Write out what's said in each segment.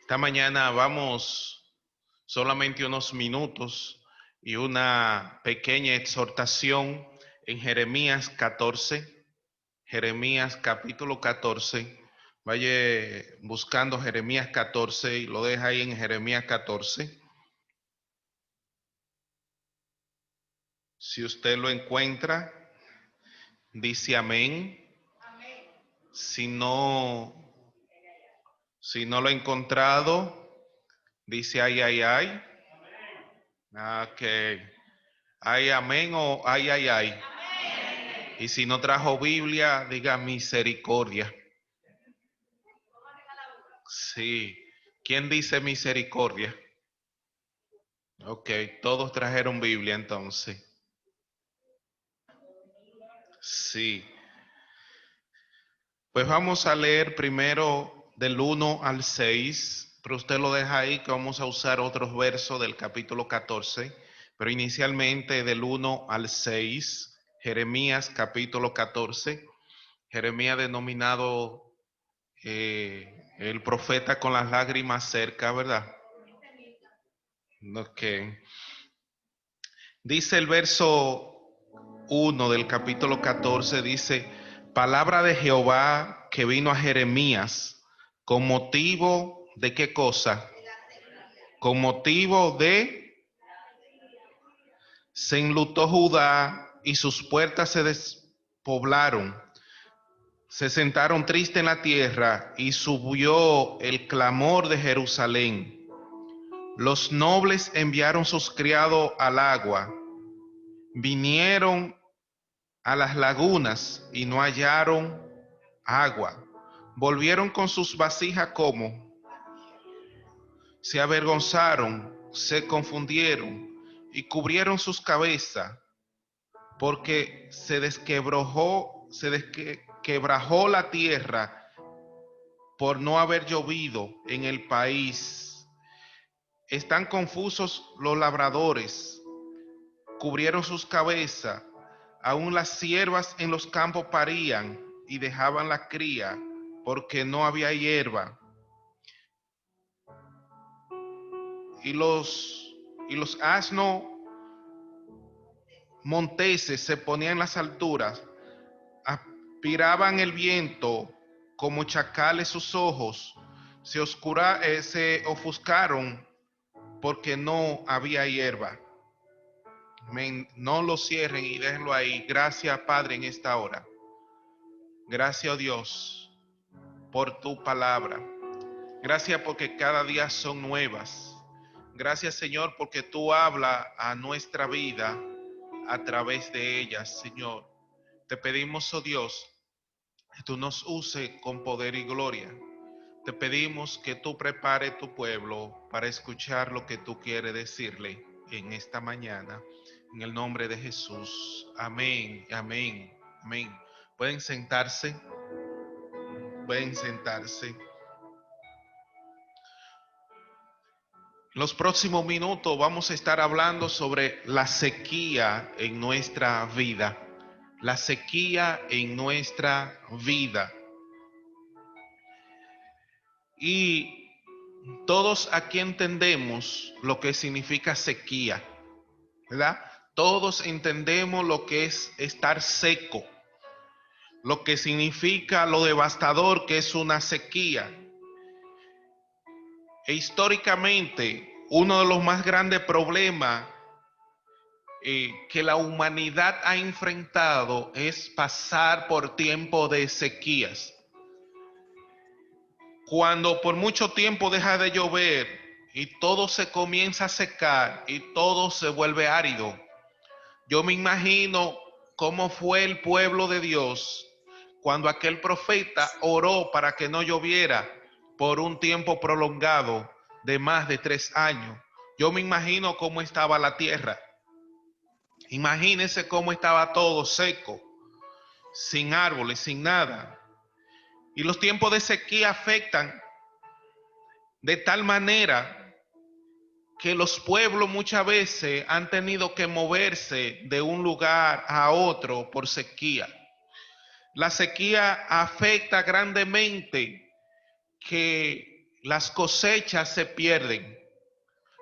Esta mañana vamos solamente unos minutos y una pequeña exhortación en Jeremías 14, Jeremías capítulo 14. Vaya buscando Jeremías 14 y lo deja ahí en Jeremías 14. Si usted lo encuentra, dice amén. Si no lo ha encontrado, dice ay, ay, ay. Ok. Ay, amén o ay, ay, ay. Y si no trajo Biblia, diga misericordia. Sí. ¿Quién dice misericordia? Ok, todos trajeron Biblia entonces. Sí. Pues vamos a leer primero del 1 al 6, pero usted lo deja ahí que vamos a usar otros versos del capítulo 14, pero inicialmente del 1 al 6, Jeremías capítulo 14, Jeremías denominado el profeta con las lágrimas cerca, ¿verdad? Ok. Dice el verso 1 del capítulo 14, dice, palabra de Jehová que vino a Jeremías con motivo de qué cosa? Con motivo de se enlutó Judá y sus puertas se despoblaron. Se sentaron triste en la tierra y subió el clamor de Jerusalén. Los nobles enviaron sus criados al agua, vinieron a las lagunas y no hallaron agua. Volvieron con sus vasijas como se avergonzaron, se confundieron y cubrieron sus cabezas, porque se desquebrajó la tierra por no haber llovido en el país. Están confusos los labradores, cubrieron sus cabezas, aún las siervas en los campos parían y dejaban la cría, porque no había hierba. Y los asnos monteses se ponían en las alturas, aspiraban el viento como chacales sus ojos, se ofuscaron porque no había hierba. No lo cierren y déjenlo ahí. Gracias, Padre, en esta hora. Gracias, oh Dios, por tu palabra. Gracias porque cada día son nuevas. Gracias, Señor, porque tú hablas a nuestra vida a través de ellas, Señor. Te pedimos, oh Dios, que tú nos uses con poder y gloria. Te pedimos que tú prepares tu pueblo para escuchar lo que tú quieres decirle en esta mañana. En el nombre de Jesús. Amén, amén, amén. Pueden sentarse. Pueden sentarse. En los próximos minutos vamos a estar hablando sobre la sequía en nuestra vida. La sequía en nuestra vida. Y todos aquí entendemos lo que significa sequía, ¿verdad? Todos entendemos lo que es estar seco, lo que significa lo devastador que es una sequía. E históricamente, uno de los más grandes problemas que la humanidad ha enfrentado es pasar por tiempo de sequías. Cuando por mucho tiempo deja de llover y todo se comienza a secar y todo se vuelve árido. Yo me imagino cómo fue el pueblo de Dios cuando aquel profeta oró para que no lloviera por un tiempo prolongado de más de 3 años. Yo me imagino cómo estaba la tierra. Imagínense cómo estaba todo seco, sin árboles, sin nada. Y los tiempos de sequía afectan de tal manera que los pueblos muchas veces han tenido que moverse de un lugar a otro por sequía. La sequía afecta grandemente que las cosechas se pierden.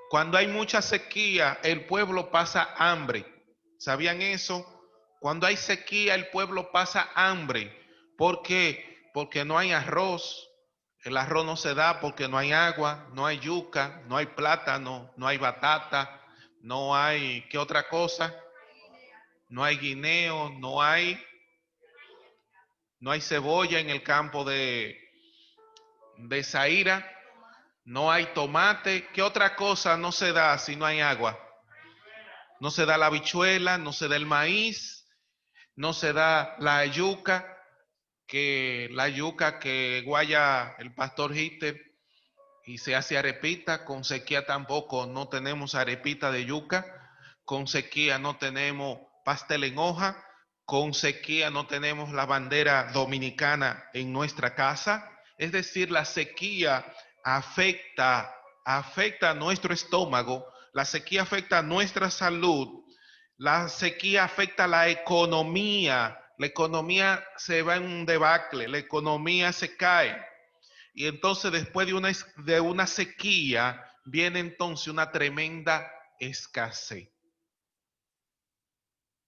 Cuando hay mucha sequía, el pueblo pasa hambre. ¿Sabían eso? Cuando hay sequía, el pueblo pasa hambre. ¿Por qué? Porque no hay arroz. El arroz no se da porque no hay agua, no hay yuca, no hay plátano, no hay batata, no hay, ¿qué otra cosa? No hay guineo, no hay cebolla en el campo de Zaira, no hay tomate. ¿Qué otra cosa no se da si no hay agua? No se da la habichuela, no se da el maíz, no se da la yuca, que guaya el pastor Hitter y se hace arepita. Con sequía tampoco no tenemos arepita de yuca, con sequía no tenemos pastel en hoja, con sequía no tenemos la bandera dominicana en nuestra casa. Es decir, la sequía afecta a nuestro estómago, la sequía afecta a nuestra salud, la sequía afecta a la economía se va en un debacle, la economía se cae. Y entonces después de una sequía viene entonces una tremenda escasez.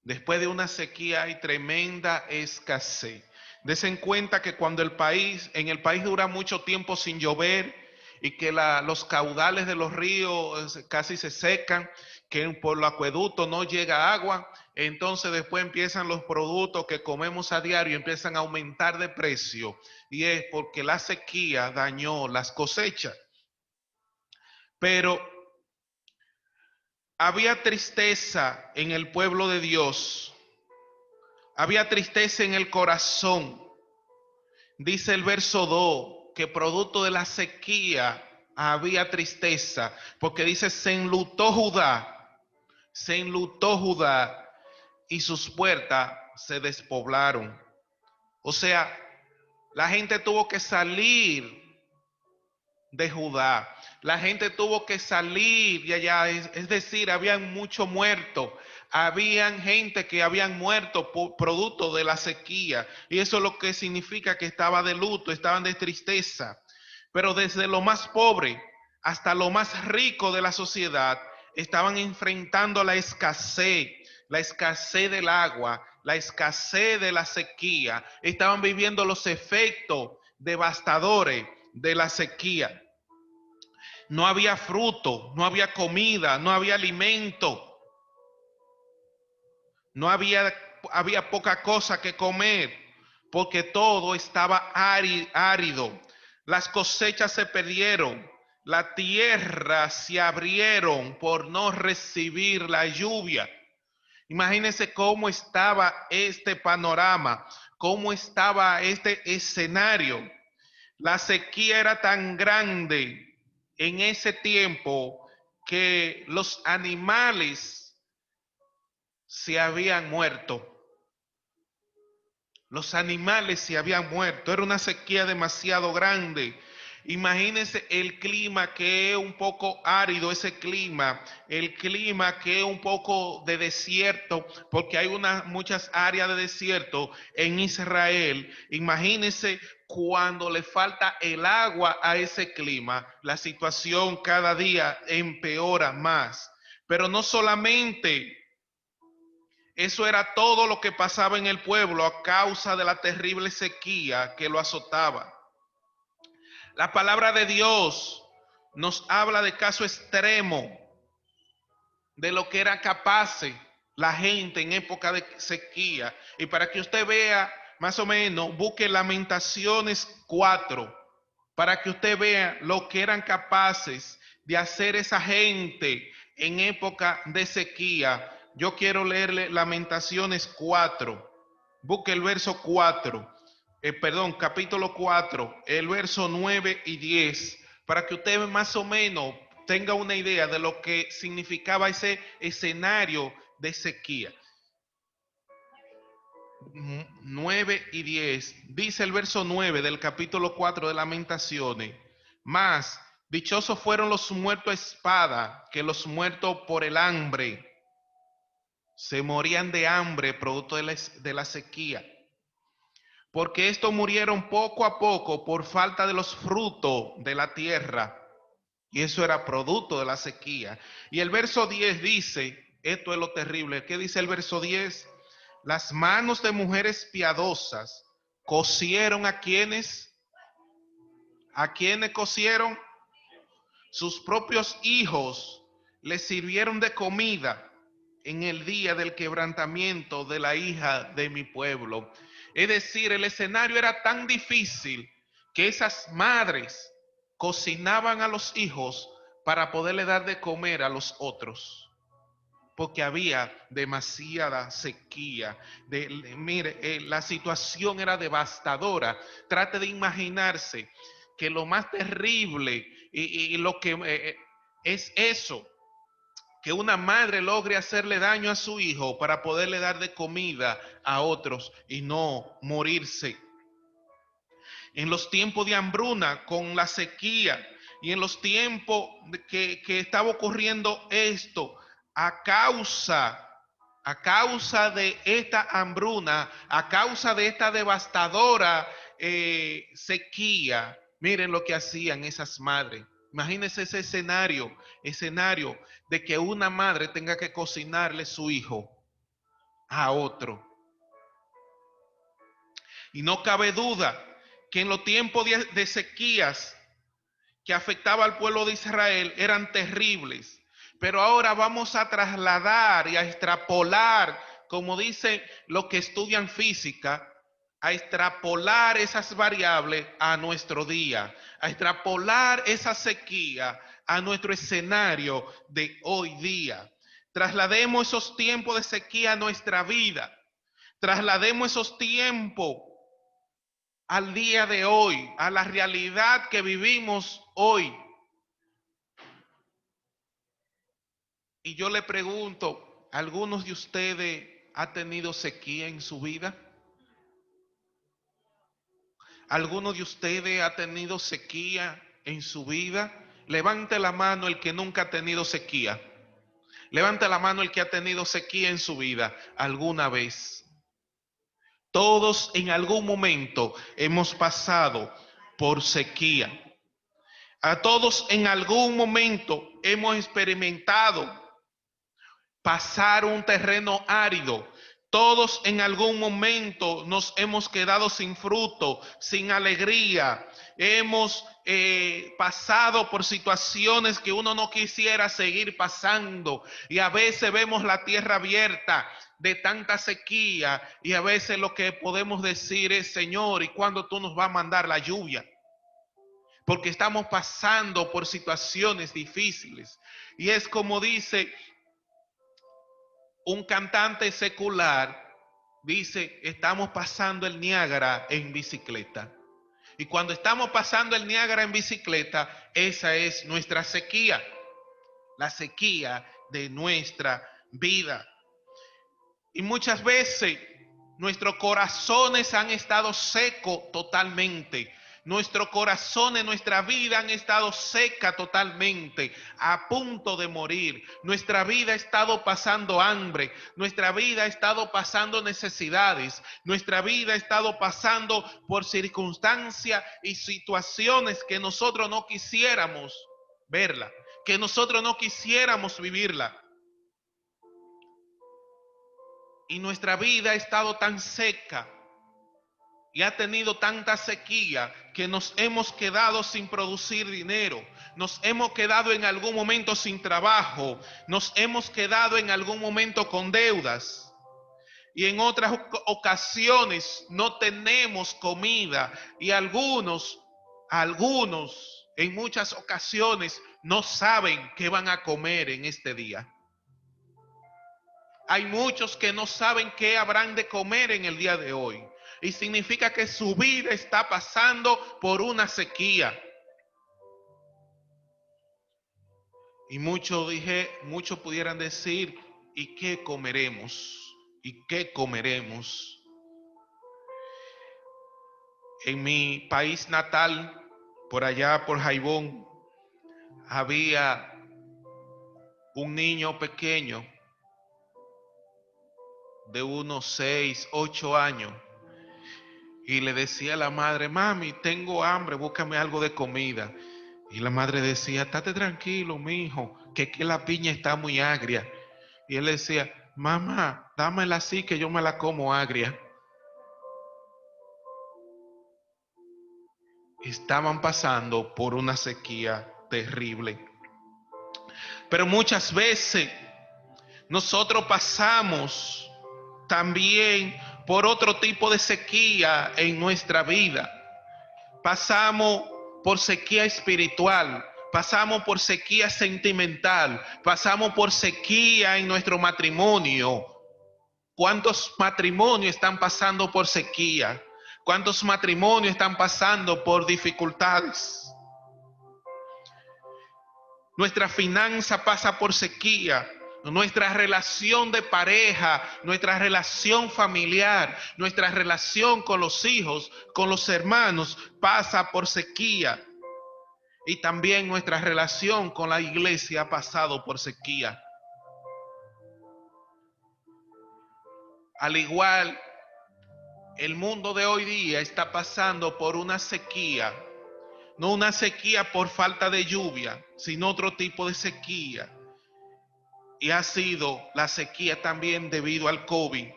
Después de una sequía hay tremenda escasez. Desen cuenta que cuando en el país dura mucho tiempo sin llover y que los caudales de los ríos casi se secan, que por los acueductos no llega agua, entonces después empiezan los productos que comemos a diario, empiezan a aumentar de precio, y es porque la sequía dañó las cosechas. Pero había tristeza en el pueblo de Dios, había tristeza en el corazón. Dice el verso 2 que producto de la sequía había tristeza, porque dice, se enlutó Judá y sus puertas se despoblaron. O sea, la gente tuvo que salir de Judá, la gente tuvo que salir de allá, es decir, habían muchos muertos, habían gente que habían muerto por producto de la sequía, y eso es lo que significa que estaba de luto, estaban de tristeza. Pero desde lo más pobre hasta lo más rico de la sociedad estaban enfrentando la escasez del agua, la escasez de la sequía, estaban viviendo los efectos devastadores de la sequía. No había fruto, no había comida, no había alimento, no había poca cosa que comer, porque todo estaba árido. Las cosechas se perdieron, la tierra se abrieron por no recibir la lluvia. Imagínense cómo estaba este panorama, cómo estaba este escenario. La sequía era tan grande en ese tiempo que los animales se habían muerto. Los animales se habían muerto. Era una sequía demasiado grande. Imagínense el clima que es un poco árido, el clima que es un poco de desierto, porque hay muchas áreas de desierto en Israel. Imagínense cuando le falta el agua a ese clima, la situación cada día empeora más. Pero no solamente eso era todo lo que pasaba en el pueblo a causa de la terrible sequía que lo azotaba. La palabra de Dios nos habla de caso extremo de lo que era capaz la gente en época de sequía. Y para que usted vea más o menos, busque Lamentaciones 4, para que usted vea lo que eran capaces de hacer esa gente en época de sequía. Yo quiero leerle Lamentaciones 4. Busque el verso 4. Capítulo 4, el verso 9 y 10, para que usted más o menos tenga una idea de lo que significaba ese escenario de sequía. 9 y 10, dice el verso 9 del capítulo 4 de Lamentaciones: más dichosos fueron los muertos a espada que los muertos por el hambre. Se morían de hambre producto de la sequía. porque estos murieron poco a poco por falta de los frutos de la tierra. Y eso era producto de la sequía. Y el verso 10 dice, esto es lo terrible. ¿Qué dice el verso 10? Las manos de mujeres piadosas cosieron a quienes cosieron sus propios hijos, les sirvieron de comida en el día del quebrantamiento de la hija de mi pueblo. Es decir, el escenario era tan difícil que esas madres cocinaban a los hijos para poderle dar de comer a los otros, porque había demasiada sequía. Mire, la situación era devastadora. Trate de imaginarse que lo más terrible y lo que es eso, que una madre logre hacerle daño a su hijo para poderle dar de comida a otros y no morirse. En los tiempos de hambruna, con la sequía, y en los tiempos que estaba ocurriendo esto, a causa de esta hambruna, a causa de esta devastadora sequía, miren lo que hacían esas madres. Imagínense ese escenario de que una madre tenga que cocinarle su hijo a otro. Y no cabe duda que en los tiempos de sequías que afectaba al pueblo de Israel eran terribles. Pero ahora vamos a trasladar y a extrapolar, como dicen los que estudian física, a extrapolar esas variables a nuestro día, a extrapolar esa sequía a nuestro escenario de hoy día. Traslademos esos tiempos de sequía a nuestra vida. Traslademos esos tiempos al día de hoy, a la realidad que vivimos hoy. Y yo le pregunto, ¿algunos de ustedes han tenido sequía en su vida? ¿Alguno de ustedes ha tenido sequía en su vida? Levante la mano el que nunca ha tenido sequía. Levante la mano el que ha tenido sequía en su vida alguna vez. Todos en algún momento hemos pasado por sequía. A todos en algún momento hemos experimentado pasar un terreno árido. Todos en algún momento nos hemos quedado sin fruto, sin alegría. Hemos pasado por situaciones que uno no quisiera seguir pasando. Y a veces vemos la tierra abierta de tanta sequía. Y a veces lo que podemos decir es, Señor, ¿y cuándo tú nos vas a mandar la lluvia? Porque estamos pasando por situaciones difíciles. Y es como dice un cantante secular, dice, estamos pasando el Niágara en bicicleta. Y cuando estamos pasando el Niágara en bicicleta, esa es nuestra sequía, la sequía de nuestra vida. Y muchas veces nuestros corazones han estado secos totalmente. Nuestro corazón en nuestra vida han estado seca totalmente, a punto de morir. Nuestra vida ha estado pasando hambre, nuestra vida ha estado pasando necesidades, nuestra vida ha estado pasando por circunstancias y situaciones que nosotros no quisiéramos verla, que nosotros no quisiéramos vivirla. Y nuestra vida ha estado tan seca y ha tenido tanta sequía que nos hemos quedado sin producir dinero, nos hemos quedado en algún momento sin trabajo, nos hemos quedado en algún momento con deudas y en otras ocasiones no tenemos comida y algunos en muchas ocasiones no saben qué van a comer en este día. Hay muchos que no saben qué habrán de comer en el día de hoy. Y significa que su vida está pasando por una sequía. Y muchos pudieran decir, ¿y qué comeremos? ¿Y qué comeremos? En mi país natal, por allá por Jaibón, había un niño pequeño de unos 6, 8 años. y le decía a la madre, mami, tengo hambre, búscame algo de comida. Y la madre decía, estate tranquilo, mijo, que la piña está muy agria. Y él decía, mamá, dámela así que yo me la como agria. Estaban pasando por una sequía terrible. Pero muchas veces nosotros pasamos también por otro tipo de sequía en nuestra vida. Pasamos por sequía espiritual, pasamos por sequía sentimental, pasamos por sequía en nuestro matrimonio. ¿Cuántos matrimonios están pasando por sequía? ¿Cuántos matrimonios están pasando por dificultades? Nuestra finanza pasa por sequía. Nuestra relación de pareja, nuestra relación familiar, nuestra relación con los hijos, con los hermanos, pasa por sequía. Y también nuestra relación con la iglesia ha pasado por sequía. Al igual, el mundo de hoy día está pasando por una sequía. No una sequía por falta de lluvia, sino otro tipo de sequía. Y ha sido la sequía también debido al COVID,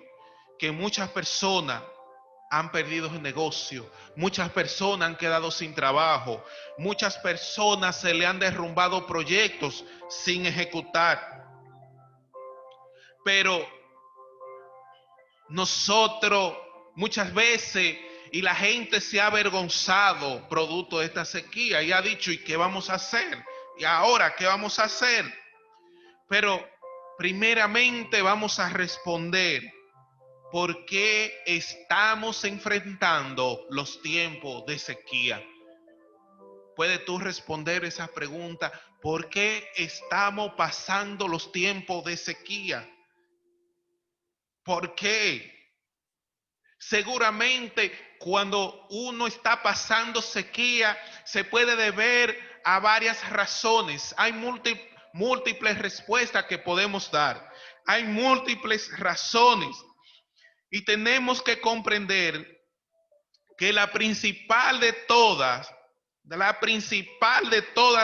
que muchas personas han perdido el negocio, muchas personas han quedado sin trabajo, muchas personas se le han derrumbado proyectos sin ejecutar. Pero nosotros muchas veces, y la gente se ha avergonzado producto de esta sequía y ha dicho, ¿y qué vamos a hacer? ¿Y ahora qué vamos a hacer? Pero primeramente vamos a responder por qué estamos enfrentando los tiempos de sequía. ¿Puedes tú responder esa pregunta? ¿Por qué estamos pasando los tiempos de sequía? ¿Por qué? Seguramente cuando uno está pasando sequía se puede deber a varias razones. Hay múltiples respuestas que podemos dar. Hay múltiples razones y tenemos que comprender que la principal de todas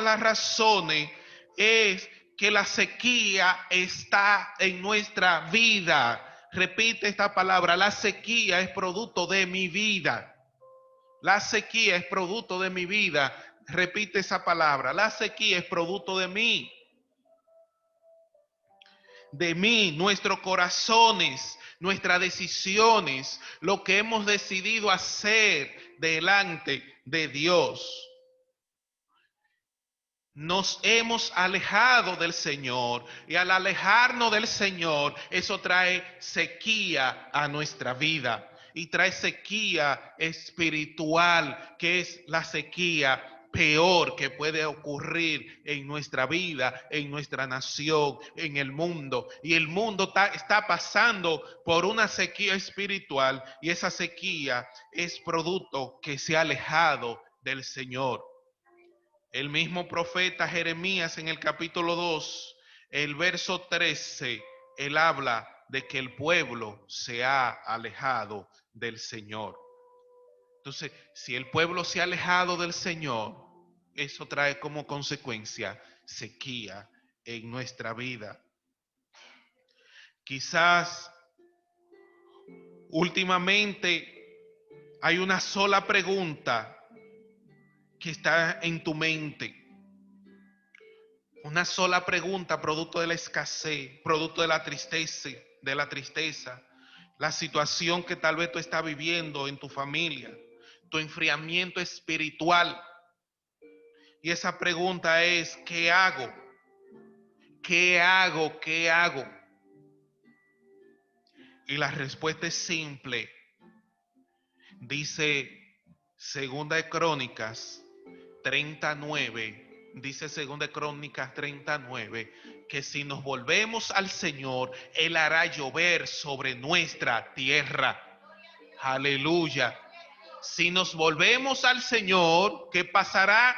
las razones es que la sequía está en nuestra vida. Repite esta palabra, la sequía es producto de mi vida. La sequía es producto de mi vida. Repite esa palabra, la sequía es producto de mí. De mí, nuestros corazones, nuestras decisiones, lo que hemos decidido hacer delante de Dios. Nos hemos alejado del Señor y al alejarnos del Señor, eso trae sequía a nuestra vida y trae sequía espiritual, que es la sequía peor que puede ocurrir en nuestra vida, en nuestra nación, en el mundo. Y el mundo está pasando por una sequía espiritual y esa sequía es producto que se ha alejado del Señor. El mismo profeta Jeremías en el capítulo 2, el verso 13, él habla de que el pueblo se ha alejado del Señor. Entonces, si el pueblo se ha alejado del Señor, eso trae como consecuencia sequía en nuestra vida. Quizás últimamente hay una sola pregunta que está en tu mente. Una sola pregunta producto de la escasez, producto de la tristeza, la situación que tal vez tú estás viviendo en tu familia, tu enfriamiento espiritual. Y esa pregunta es, ¿qué hago? ¿Qué hago? ¿Qué hago? Y la respuesta es simple. Dice Segunda de Crónicas 39, dice Segunda de Crónicas 39, que si nos volvemos al Señor, Él hará llover sobre nuestra tierra. Aleluya. Si nos volvemos al Señor, ¿qué pasará?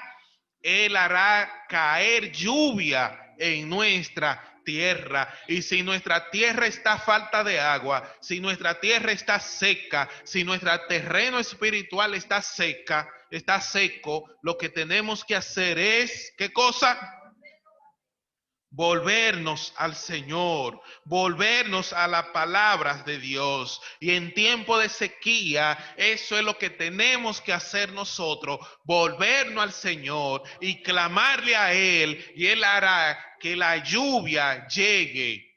Él hará caer lluvia en nuestra tierra. Y si nuestra tierra está a falta de agua, si nuestra tierra está seca, si nuestro terreno espiritual está seco, lo que tenemos que hacer es, ¿qué cosa? Volvernos al Señor, volvernos a las palabras de Dios. Y en tiempo de sequía, eso es lo que tenemos que hacer nosotros, volvernos al Señor y clamarle a Él, y Él hará que la lluvia llegue.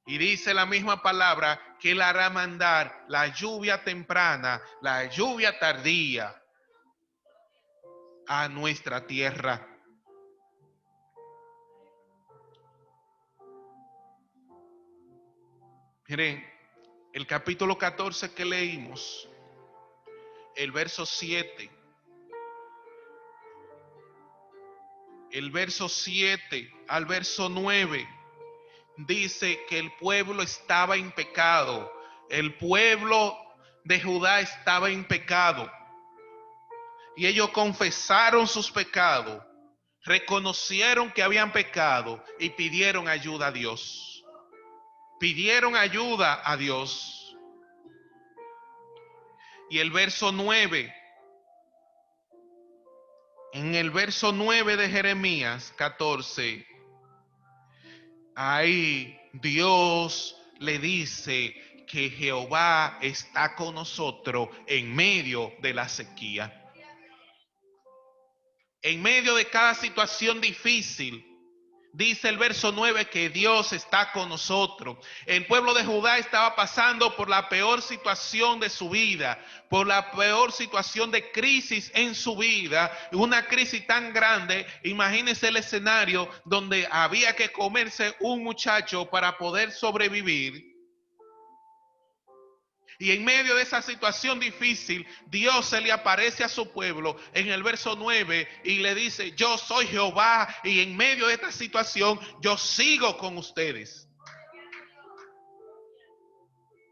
Y dice la misma palabra que Él hará mandar la lluvia temprana, la lluvia tardía a nuestra tierra. Miren, el capítulo 14 que leímos, el verso 7, el verso 7 al verso 9, dice que el pueblo estaba en pecado. El pueblo de Judá estaba en pecado. Y ellos confesaron sus pecados, reconocieron que habían pecado y pidieron ayuda a Dios. Pidieron ayuda a Dios. Y el verso 9, en el verso 9 de Jeremías 14, ahí Dios le dice que Jehová está con nosotros en medio de la sequía. En medio de cada situación difícil, dice el verso 9 que Dios está con nosotros. El pueblo de Judá estaba pasando por la peor situación de su vida, por la peor situación de crisis en su vida, una crisis tan grande. Imagínense el escenario donde había que comerse un muchacho para poder sobrevivir. Y en medio de esa situación difícil, Dios se le aparece a su pueblo en el verso 9 y le dice: yo soy Jehová, y en medio de esta situación yo sigo con ustedes.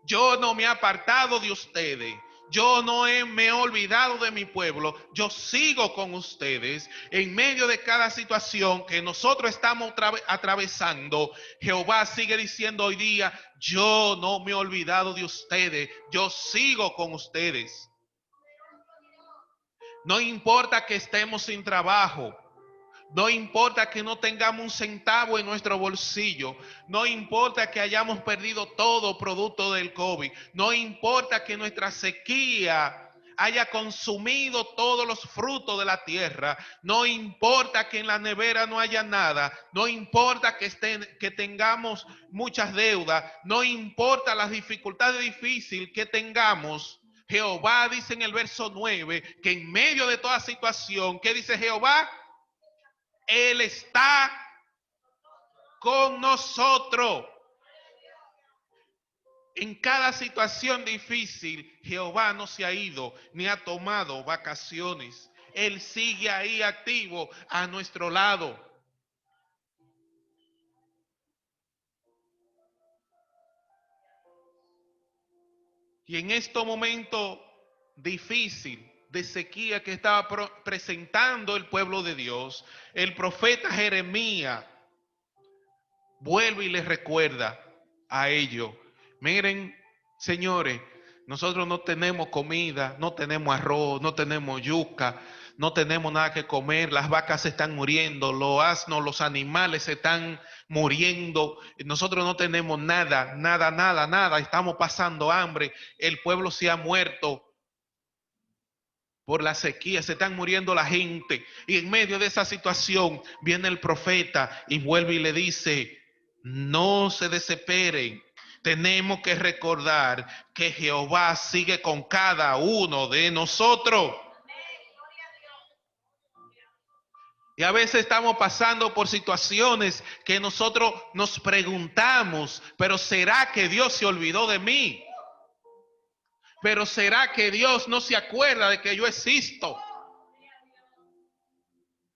Yo no me he apartado de ustedes. Yo no me he olvidado de mi pueblo. Yo sigo con ustedes. En medio de cada situación que nosotros estamos atravesando, Jehová sigue diciendo hoy día: yo no me he olvidado de ustedes. Yo sigo con ustedes. No importa que estemos sin trabajo. No importa que no tengamos un centavo en nuestro bolsillo. No importa que hayamos perdido todo producto del COVID. No importa que nuestra sequía haya consumido todos los frutos de la tierra. No importa que en la nevera no haya nada. No importa que tengamos muchas deudas. No importa las dificultades difíciles que tengamos. Jehová dice en el verso 9 que en medio de toda situación, ¿qué dice Jehová? Él está con nosotros. En cada situación difícil, Jehová no se ha ido ni ha tomado vacaciones. Él sigue ahí activo a nuestro lado. Y en este momento difícil de sequía que estaba presentando el pueblo de Dios, el profeta Jeremías vuelve y les recuerda a ellos: miren, señores, nosotros no tenemos comida, no tenemos arroz, no tenemos yuca, no tenemos nada que comer, las vacas se están muriendo, los asnos, los animales se están muriendo, nosotros no tenemos nada, estamos pasando hambre, el pueblo se ha muerto por la sequía, se están muriendo la gente. Y en medio de esa situación viene el profeta y vuelve y le dice: no se desesperen, tenemos que recordar que Jehová sigue con cada uno de nosotros. Y a veces estamos pasando por situaciones que nosotros nos preguntamos: pero ¿será que Dios se olvidó de mí? ¿Pero será que Dios no se acuerda de que yo existo?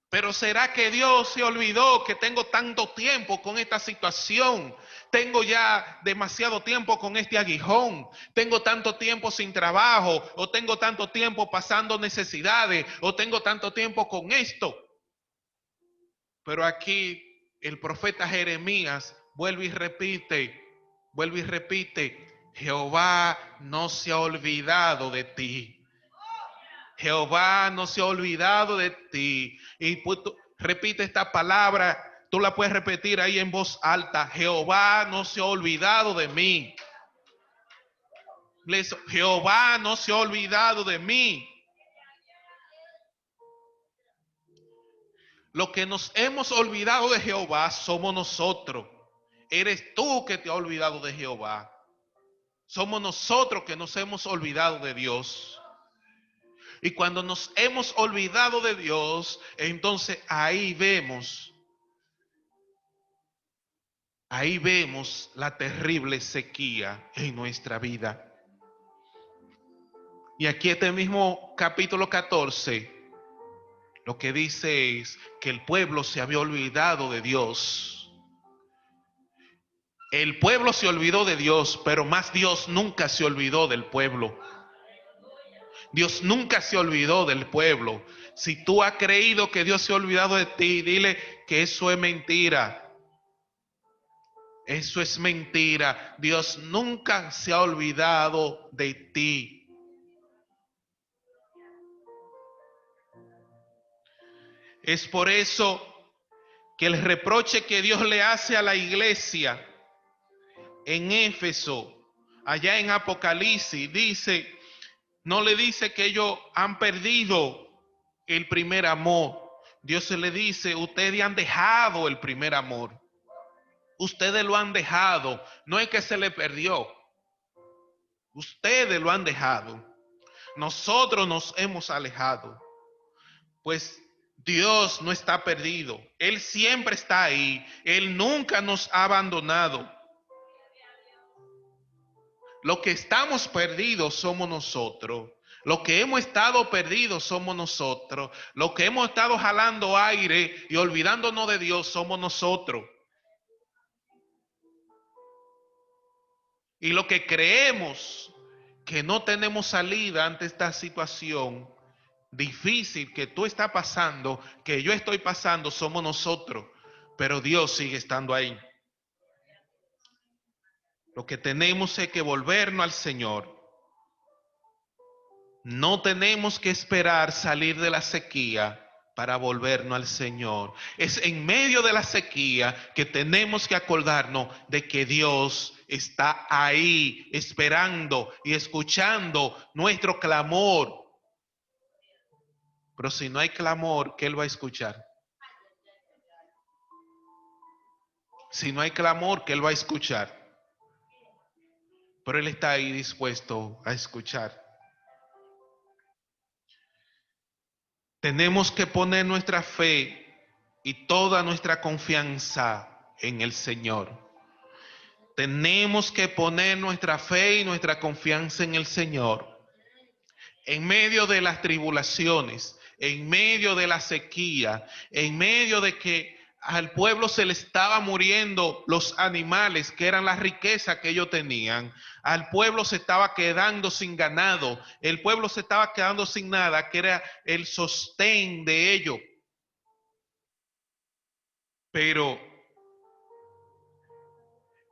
¿Pero será que Dios se olvidó que tengo tanto tiempo con esta situación? Tengo ya demasiado tiempo con este aguijón. Tengo tanto tiempo sin trabajo, o tengo tanto tiempo pasando necesidades, o tengo tanto tiempo con esto. Pero aquí el profeta Jeremías vuelve y repite, Jehová no se ha olvidado de ti. Jehová no se ha olvidado de ti. Y pues, repite esta palabra, tú la puedes repetir ahí en voz alta, Jehová no se ha olvidado de mí. Jehová no se ha olvidado de mí. Lo que nos hemos olvidado de Jehová somos nosotros. Eres tú que te has olvidado de Jehová. Somos nosotros que nos hemos olvidado de Dios. Y cuando nos hemos olvidado de Dios, entonces ahí vemos la terrible sequía en nuestra vida. Y aquí este mismo capítulo 14, lo que dice es que el pueblo se había olvidado de Dios. El pueblo se olvidó de Dios, pero más Dios nunca se olvidó del pueblo. Dios nunca se olvidó del pueblo. Si tú has creído que Dios se ha olvidado de ti, dile que eso es mentira. Eso es mentira. Dios nunca se ha olvidado de ti. Es por eso que el reproche que Dios le hace a la iglesia en Éfeso, allá en Apocalipsis, dice, no le dice que ellos han perdido el primer amor. Dios se le dice, ustedes han dejado el primer amor. Ustedes lo han dejado. No es que se le perdió. Ustedes lo han dejado. Nosotros nos hemos alejado. Pues Dios no está perdido. Él siempre está ahí. Él nunca nos ha abandonado. Lo que estamos perdidos somos nosotros. Lo que hemos estado perdidos somos nosotros. Lo que hemos estado jalando aire y olvidándonos de Dios somos nosotros. Y lo que creemos que no tenemos salida ante esta situación difícil que tú estás pasando, que yo estoy pasando, somos nosotros. Pero Dios sigue estando ahí. Lo que tenemos es que volvernos al Señor. No tenemos que esperar salir de la sequía para volvernos al Señor. Es en medio de la sequía que tenemos que acordarnos de que Dios está ahí esperando y escuchando nuestro clamor. Pero si no hay clamor, ¿qué Él va a escuchar? Si no hay clamor, ¿qué Él va a escuchar? Pero Él está ahí dispuesto a escuchar. Tenemos que poner nuestra fe y toda nuestra confianza en el Señor. Tenemos que poner nuestra fe y nuestra confianza en el Señor. En medio de las tribulaciones, en medio de la sequía, en medio de que al pueblo se le estaba muriendo los animales, que eran la riqueza que ellos tenían. Al pueblo se estaba quedando sin ganado. El pueblo se estaba quedando sin nada, que era el sostén de ellos. Pero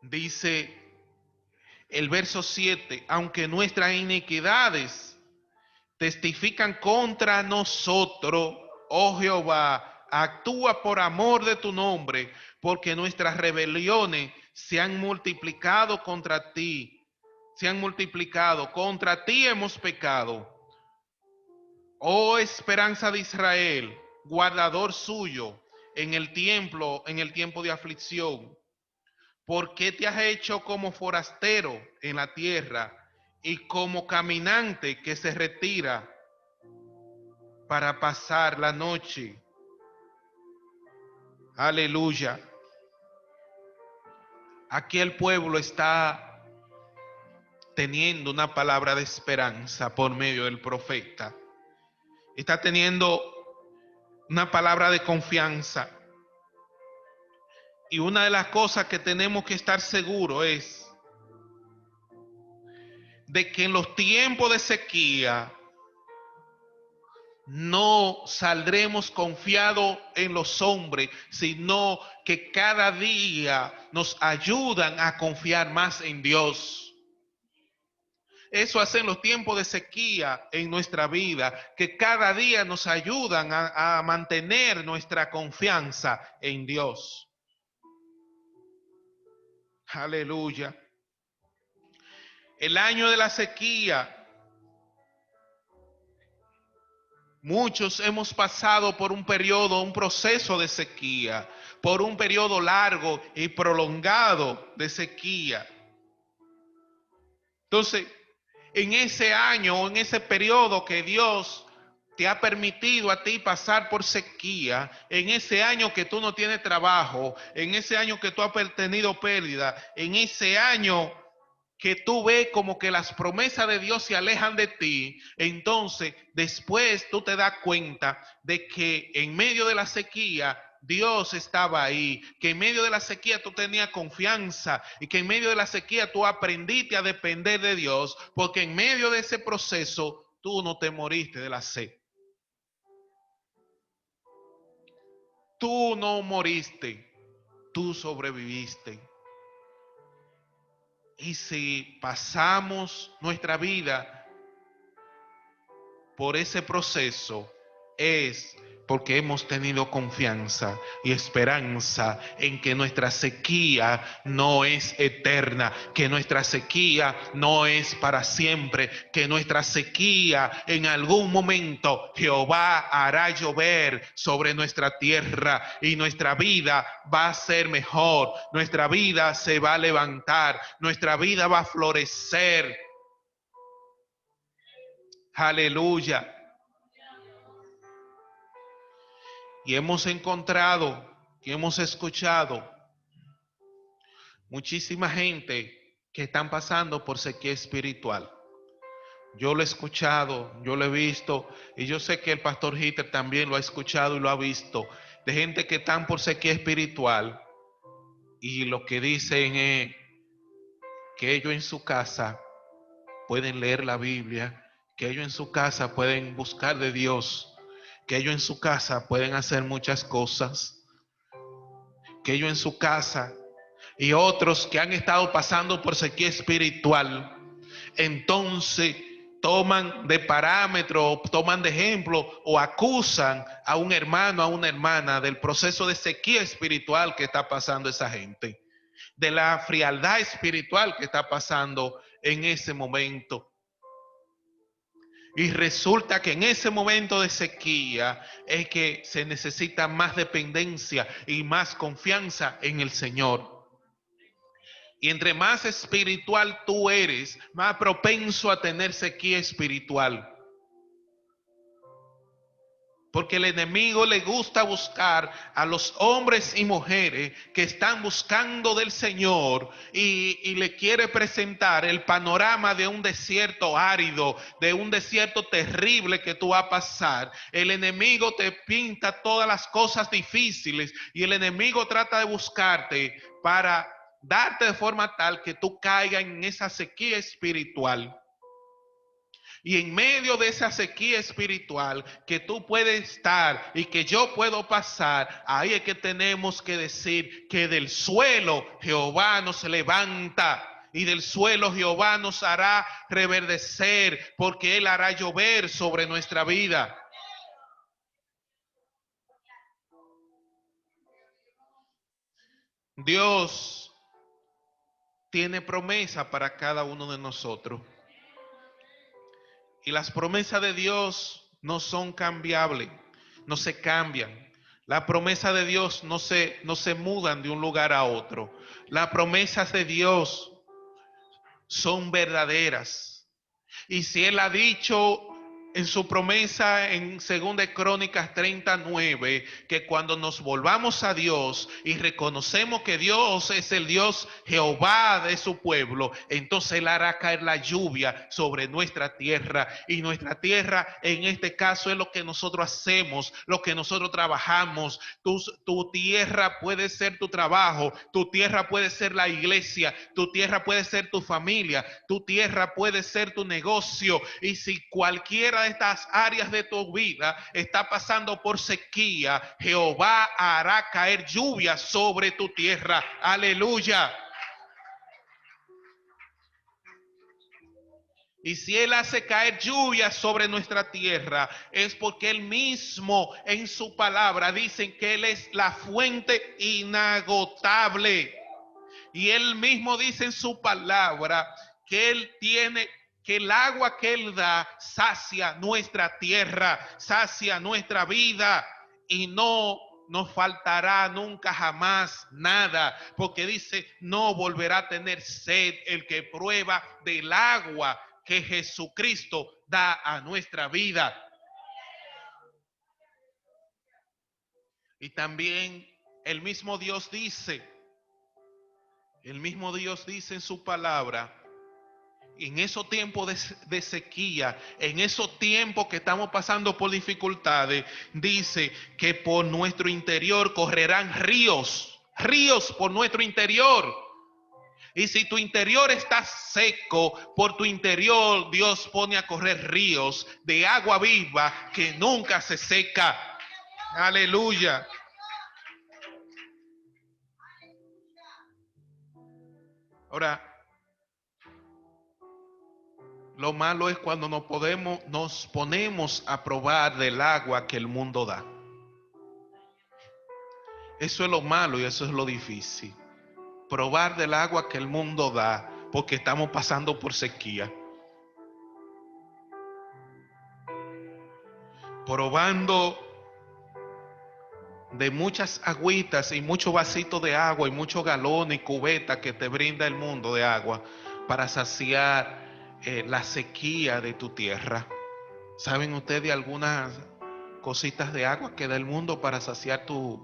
dice el verso 7, aunque nuestras iniquidades testifican contra nosotros, oh Jehová, actúa por amor de tu nombre, porque nuestras rebeliones se han multiplicado contra ti. Se han multiplicado, contra ti hemos pecado. Oh esperanza de Israel, guardador suyo en el tiempo de aflicción. ¿Por qué te has hecho como forastero en la tierra y como caminante que se retira para pasar la noche? Aleluya. Aquí el pueblo está teniendo una palabra de esperanza por medio del profeta. Está teniendo una palabra de confianza. Y una de las cosas que tenemos que estar seguros es de que en los tiempos de sequía no saldremos confiados en los hombres, sino que cada día nos ayudan a confiar más en Dios. Eso hacen los tiempos de sequía en nuestra vida, que cada día nos ayudan a mantener nuestra confianza en Dios. Aleluya. El año de la sequía, muchos hemos pasado por un periodo, un proceso de sequía, por un periodo largo y prolongado de sequía. Entonces, en ese año, en ese periodo que Dios te ha permitido a ti pasar por sequía, en ese año que tú no tienes trabajo, en ese año que tú has tenido pérdida, en ese año que tú ves como que las promesas de Dios se alejan de ti, entonces después tú te das cuenta de que en medio de la sequía Dios estaba ahí, que en medio de la sequía tú tenías confianza y que en medio de la sequía tú aprendiste a depender de Dios, porque en medio de ese proceso tú no te moriste de la sed. Tú no moriste, tú sobreviviste. Y si pasamos nuestra vida por ese proceso, es porque hemos tenido confianza y esperanza en que nuestra sequía no es eterna, que nuestra sequía no es para siempre, que nuestra sequía en algún momento Jehová hará llover sobre nuestra tierra y nuestra vida va a ser mejor, nuestra vida se va a levantar, nuestra vida va a florecer. Aleluya. Y hemos encontrado, que hemos escuchado muchísima gente que están pasando por sequía espiritual. Yo lo he escuchado, yo lo he visto, y yo sé que el pastor Hitter también lo ha escuchado y lo ha visto, de gente que están por sequía espiritual y lo que dicen es que ellos en su casa pueden leer la Biblia, que ellos en su casa pueden buscar de Dios, que ellos en su casa pueden hacer muchas cosas, que ellos en su casa y otros que han estado pasando por sequía espiritual, entonces toman de parámetro, toman de ejemplo o acusan a un hermano, a una hermana del proceso de sequía espiritual que está pasando esa gente, de la frialdad espiritual que está pasando en ese momento. Y resulta que en ese momento de sequía es que se necesita más dependencia y más confianza en el Señor. Y entre más espiritual tú eres, más propenso a tener sequía espiritual. Porque el enemigo le gusta buscar a los hombres y mujeres que están buscando del Señor y le quiere presentar el panorama de un desierto árido, de un desierto terrible que tú vas a pasar. El enemigo te pinta todas las cosas difíciles y el enemigo trata de buscarte para darte de forma tal que tú caigas en esa sequía espiritual. Y en medio de esa sequía espiritual que tú puedes estar y que yo puedo pasar, ahí es que tenemos que decir que del suelo Jehová nos levanta y del suelo Jehová nos hará reverdecer, porque Él hará llover sobre nuestra vida. Dios tiene promesa para cada uno de nosotros. Y las promesas de Dios no son cambiables, no se cambian. Las promesas de Dios no se mudan de un lugar a otro. Las promesas de Dios son verdaderas. Y si Él ha dicho en su promesa en 2 Crónicas 39, que cuando nos volvamos a Dios y reconocemos que Dios es el Dios Jehová de su pueblo, entonces Él hará caer la lluvia sobre nuestra tierra. Y nuestra tierra en este caso es lo que nosotros hacemos, lo que nosotros trabajamos. Tu tierra puede ser tu trabajo, tu tierra puede ser la iglesia, tu tierra puede ser tu familia, tu tierra puede ser tu negocio. Y si cualquiera de estas áreas de tu vida está pasando por sequía, Jehová hará caer lluvia sobre tu tierra. Aleluya. Y si Él hace caer lluvia sobre nuestra tierra, es porque Él mismo en su palabra dice que Él es la fuente inagotable. Y Él mismo dice en su palabra que Él tiene, que el agua que Él da sacia nuestra tierra, sacia nuestra vida, y no nos faltará nunca jamás nada, porque dice, no volverá a tener sed el que prueba del agua que Jesucristo da a nuestra vida. Y también el mismo Dios dice en su palabra, en esos tiempos de sequía, en esos tiempos que estamos pasando por dificultades, dice que por nuestro interior correrán ríos por nuestro interior. Y si tu interior está seco, por tu interior Dios pone a correr ríos de agua viva que nunca se seca. Aleluya. Ahora, lo malo es cuando nos ponemos a probar del agua que el mundo da. Eso es lo malo y eso es lo difícil. Probar del agua que el mundo da, porque estamos pasando por sequía. Probando de muchas agüitas y muchos vasitos de agua y muchos galones y cubetas que te brinda el mundo de agua para saciar la sequía de tu tierra. ¿Saben ustedes algunas cositas de agua que da el mundo para saciar tu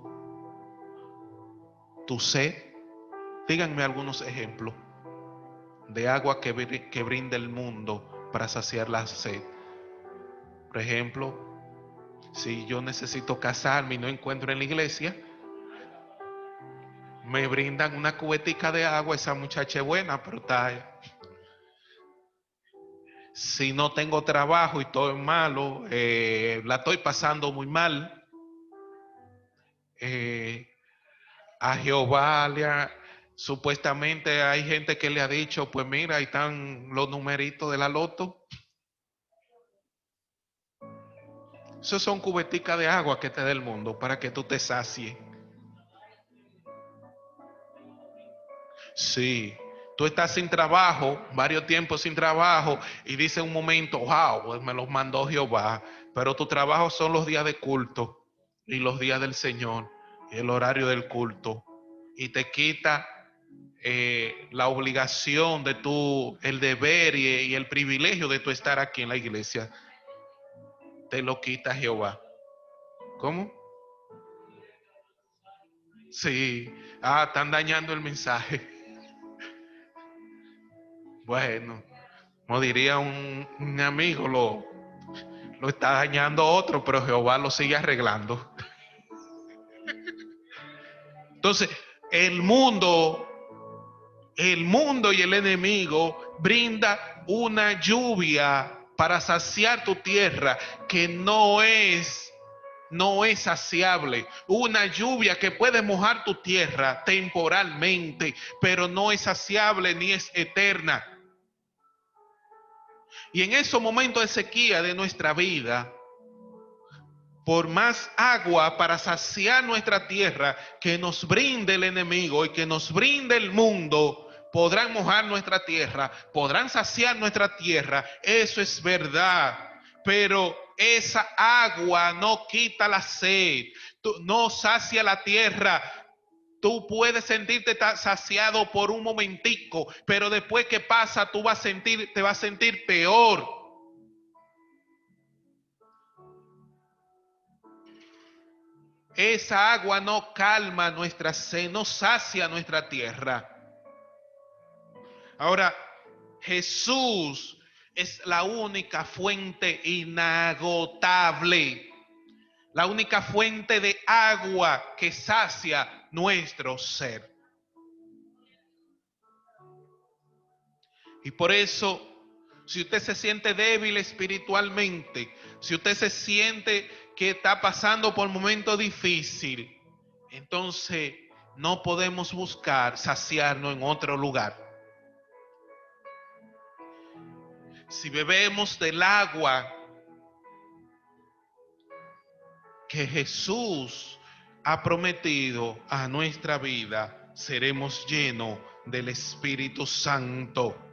sed? Díganme algunos ejemplos de agua que brinda el mundo para saciar la sed. Por ejemplo, si yo necesito casarme y no encuentro en la iglesia, me brindan una cubetica de agua. Esa muchacha es buena, pero está. Si no tengo trabajo y todo es malo, la estoy pasando muy mal, a Jehová supuestamente hay gente que le ha dicho, pues mira, ahí están los numeritos de la loto. Esos son cubeticas de agua que te da el mundo para que tú te sacies. Sí, tú estás sin trabajo, varios tiempos sin trabajo, y dice un momento, wow, pues me los mandó Jehová, pero tu trabajo son los días de culto y los días del Señor, y el horario del culto, y te quita la obligación de el deber y el privilegio de tu estar aquí en la iglesia. Te lo quita Jehová. ¿Cómo? Sí. Ah, están dañando el mensaje. Bueno, como diría un amigo, lo está dañando otro, pero Jehová lo sigue arreglando. Entonces, el mundo y el enemigo brinda una lluvia para saciar tu tierra que no es saciable. Una lluvia que puede mojar tu tierra temporalmente, pero no es saciable ni es eterna. Y en esos momentos de sequía de nuestra vida, por más agua para saciar nuestra tierra que nos brinde el enemigo y que nos brinde el mundo, podrán mojar nuestra tierra, podrán saciar nuestra tierra. Eso es verdad. Pero esa agua no quita la sed, no sacia la tierra. Tú puedes sentirte saciado por un momentico, pero después que pasa, te vas a sentir peor. Esa agua no calma nuestra sed, no sacia nuestra tierra. Ahora, Jesús es la única fuente inagotable, la única fuente de agua que sacia nuestro ser. Y por eso si usted se siente débil espiritualmente, si usted se siente que está pasando por un momento difícil, entonces no podemos buscar saciarnos en otro lugar. Si bebemos del agua que Jesús ha prometido a nuestra vida, seremos llenos del Espíritu Santo.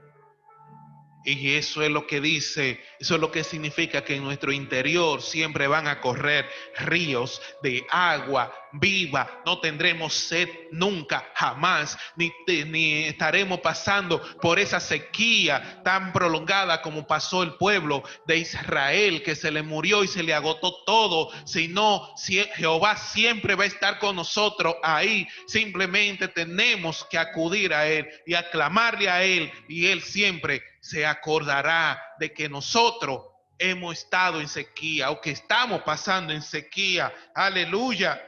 Y eso es lo que dice, eso es lo que significa que en nuestro interior siempre van a correr ríos de agua viva. No tendremos sed nunca, jamás, ni estaremos pasando por esa sequía tan prolongada como pasó el pueblo de Israel, que se le murió y se le agotó todo. Sino Jehová siempre va a estar con nosotros ahí. Simplemente tenemos que acudir a Él y aclamarle a Él, y Él siempre se acordará de que nosotros hemos estado en sequía o que estamos pasando en sequía. Aleluya.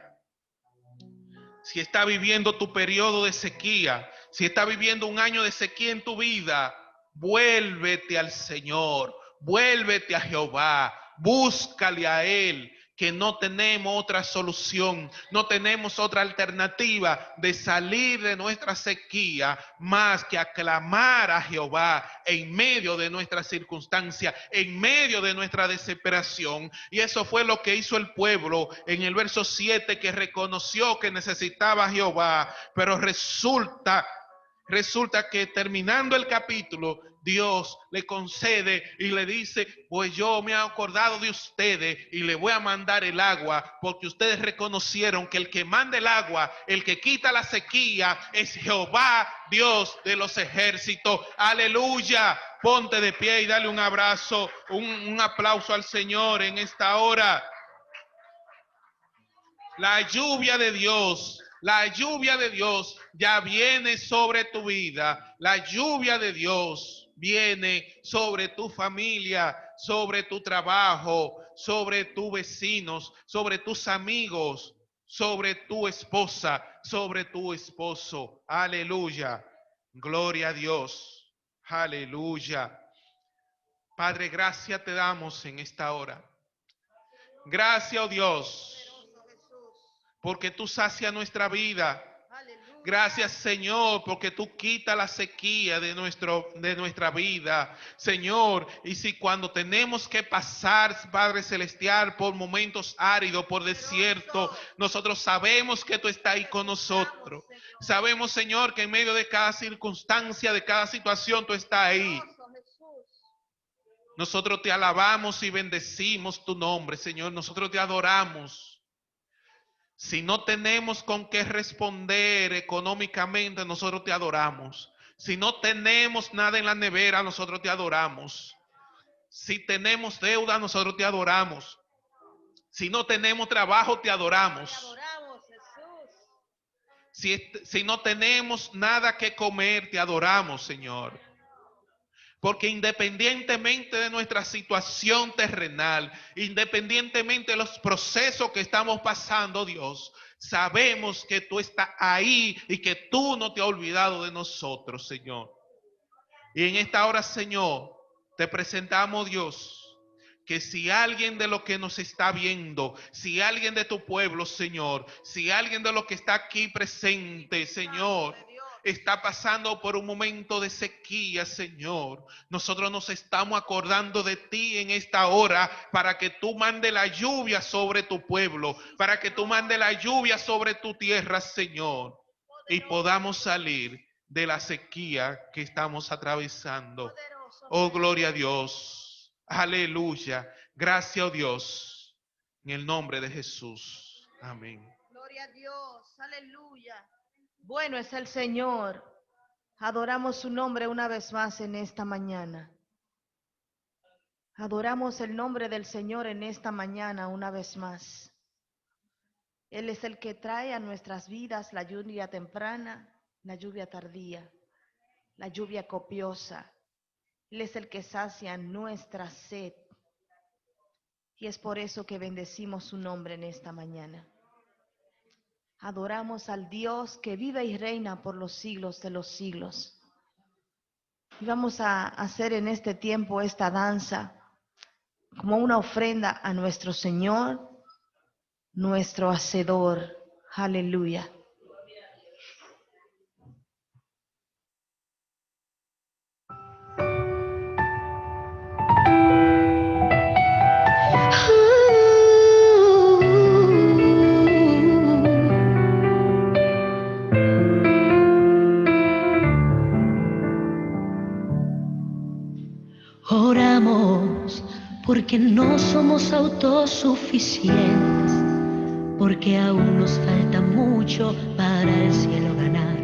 Si está viviendo tu periodo de sequía, si está viviendo un año de sequía en tu vida, vuélvete al Señor, vuélvete a Jehová, búscale a Él, que no tenemos otra solución, no tenemos otra alternativa de salir de nuestra sequía más que aclamar a Jehová en medio de nuestra circunstancia, en medio de nuestra desesperación. Y eso fue lo que hizo el pueblo en el verso 7, que reconoció que necesitaba a Jehová, pero resulta que terminando el capítulo, Dios le concede y le dice: pues yo me he acordado de ustedes y le voy a mandar el agua, porque ustedes reconocieron que el que manda el agua, el que quita la sequía, es Jehová, Dios de los ejércitos. Aleluya. Ponte de pie y dale un abrazo, un aplauso al Señor en esta hora. La lluvia de Dios, la lluvia de Dios ya viene sobre tu vida. La lluvia de Dios viene sobre tu familia, sobre tu trabajo, sobre tus vecinos, sobre tus amigos, sobre tu esposa, sobre tu esposo. Aleluya. Gloria a Dios. Aleluya. Padre, gracias te damos en esta hora. Gracias, oh Dios, porque tú sacias nuestra vida. Gracias, Señor, porque tú quitas la sequía de nuestra vida, Señor. Y si cuando tenemos que pasar, Padre Celestial, por momentos áridos, por desierto, nosotros sabemos que tú estás ahí con nosotros. Sabemos, Señor, que en medio de cada circunstancia, de cada situación, tú estás ahí. Nosotros te alabamos y bendecimos tu nombre, Señor. Nosotros te adoramos. Si no tenemos con qué responder económicamente, nosotros te adoramos. Si no tenemos nada en la nevera, nosotros te adoramos. Si tenemos deuda, nosotros te adoramos. Si no tenemos trabajo, te adoramos. Si no tenemos nada que comer, te adoramos, Señor. Porque independientemente de nuestra situación terrenal, independientemente de los procesos que estamos pasando, Dios, sabemos que tú estás ahí y que tú no te has olvidado de nosotros, Señor. Y en esta hora, Señor, te presentamos, Dios, que si alguien de lo que nos está viendo, si alguien de tu pueblo, Señor, si alguien de lo que está aquí presente, Señor, está pasando por un momento de sequía, Señor, nosotros nos estamos acordando de ti en esta hora para que tú mandes la lluvia sobre tu pueblo, para que tú mandes la lluvia sobre tu tierra, Señor, y podamos salir de la sequía que estamos atravesando. Oh, gloria a Dios. Aleluya. Gracias, oh Dios. En el nombre de Jesús. Amén. Gloria a Dios. Aleluya. Bueno es el Señor. Adoramos su nombre una vez más en esta mañana. Adoramos el nombre del Señor en esta mañana una vez más. Él es el que trae a nuestras vidas la lluvia temprana, la lluvia tardía, la lluvia copiosa. Él es el que sacia nuestra sed. Y es por eso que bendecimos su nombre en esta mañana. Adoramos al Dios que vive y reina por los siglos de los siglos. Y vamos a hacer en este tiempo esta danza como una ofrenda a nuestro Señor, nuestro Hacedor. Aleluya. Oramos porque no somos autosuficientes, porque aún nos falta mucho para el cielo ganar.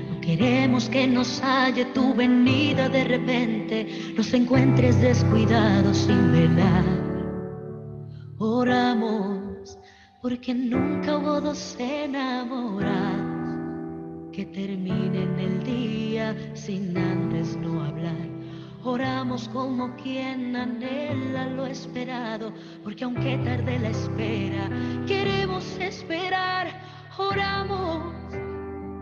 No queremos que nos halle tu venida de repente, nos encuentres descuidados sin velar. Oramos porque nunca hubo dos enamorados que terminen el día sin antes no hablar. Oramos como quien anhela lo esperado, porque aunque tarde la espera, queremos esperar. Oramos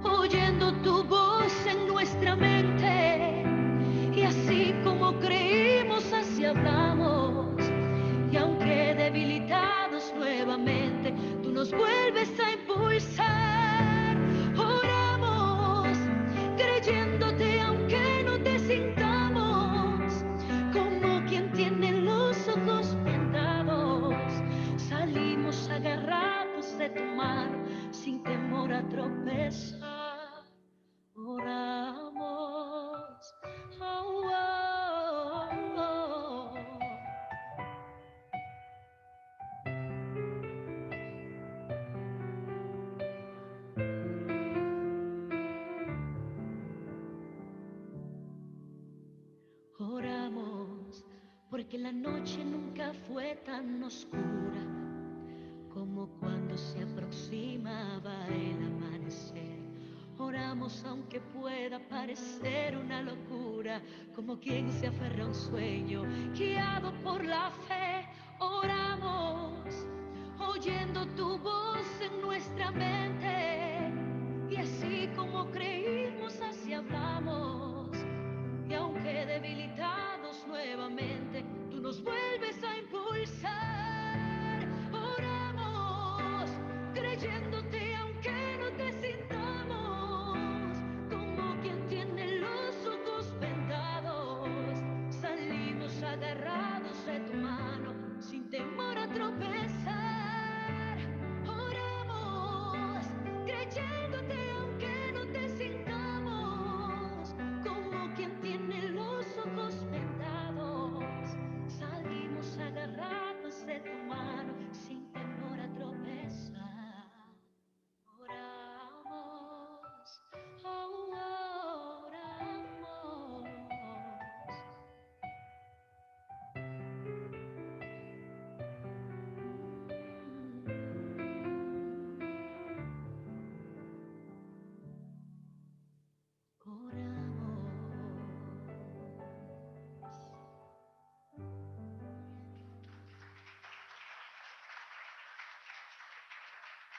oyendo tu voz en nuestra mente, y así como creímos, así hablamos. Y aunque debilitados nuevamente, tú nos vuelves a impulsar. Oramos creyéndote aunque no te sintamos, como quien tiene los ojos vendados. Salimos agarrados de tu mano sin temor a tropezar. Oramos. Oh, oh, oh. Oramos porque la noche nunca fue tan oscura como cuando se aproximaba el amanecer. Oramos aunque pueda parecer una locura, como quien se aferra a un sueño, guiado por la fe. Oramos oyendo tu voz en nuestra mente,